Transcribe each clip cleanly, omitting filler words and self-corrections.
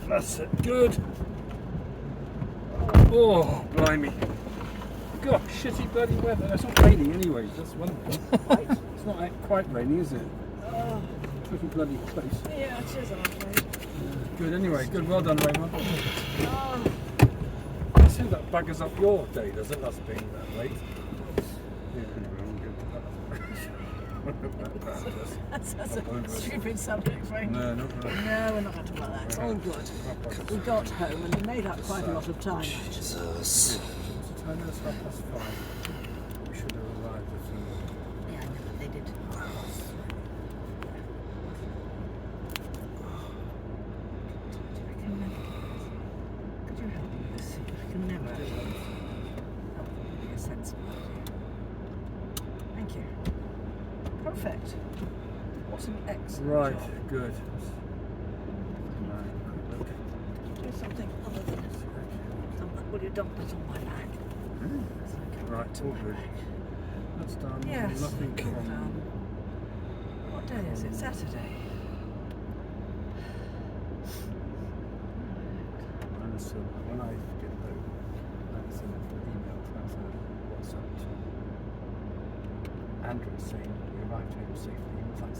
That's it, good. Oh, blimey. God, shitty bloody weather. It's not raining anyways, that's one thing. It's not quite raining, is it? Pretty bloody close. Yeah, it is, I'm afraid. Good anyway, good, well done Raymond. Oh. I see that buggers up your day, does it? That's being that late. Yeah, anyway, I'm good. That's a stupid subject, Frank. No, not really. No, we're not going to talk about that. It's all good. We got home and we made up quite a lot of time. Jesus. What's the time? It's 5:05. We should have arrived at Yeah, I know, but they did. Could you help me with this? I can never do it. Help me be a sensible idea. Thank you. Perfect. What an excellent Right, job. good. Do something other than will you dump it on my back? Right, all good. That's done. Yes. Nothing from... What day is it? Saturday. And so when I get home, I send an email to WhatsApp to Andrew saying we arrived home safely. He was like,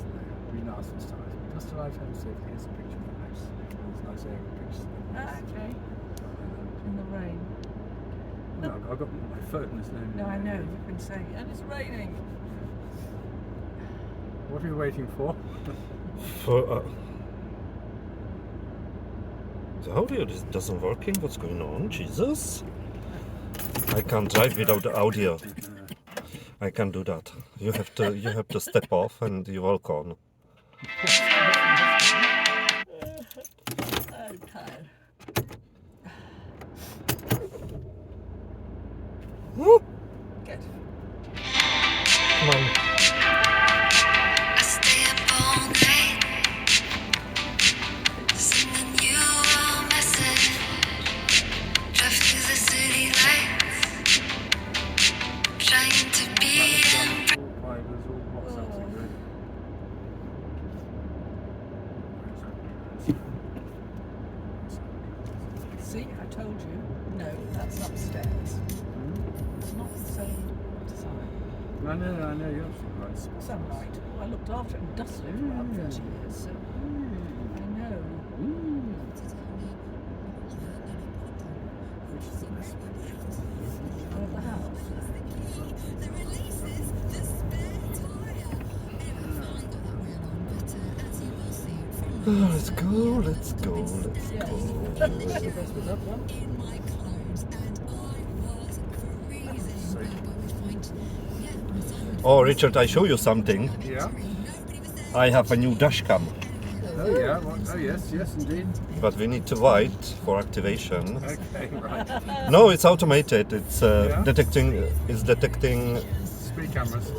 really nice and stuff. We just arrived home safely. Here's a picture of the house. There's nice aerial pictures. Okay. In the rain. No, I've got my phone. There's no. No, I know. You've been saying, and it's raining. What are you waiting for? For the audio doesn't working. What's going on? Jesus! I can't drive without the audio. I can't do that. You have to step off and you walk on. I'm tired. Woo! Good. Come on. I stay up all night, sending you a message. Drive through the city lights, trying to be See, I told you. No, that's upstairs. It's not the same design. I know, you're absolutely right. Sunlight. Well, I looked after it and dusted it for about 30 years, so I know. Which is the best Of the house. Let's go, let's go, let's Yes. go. This was up one. Oh, Richard, I show you something. Yeah? I have a new DashCam, Oh yeah, oh yes, indeed. but we need to wait for activation. Okay, right. No, it's automated. It's Yeah? detecting Speed cameras.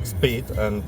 speed and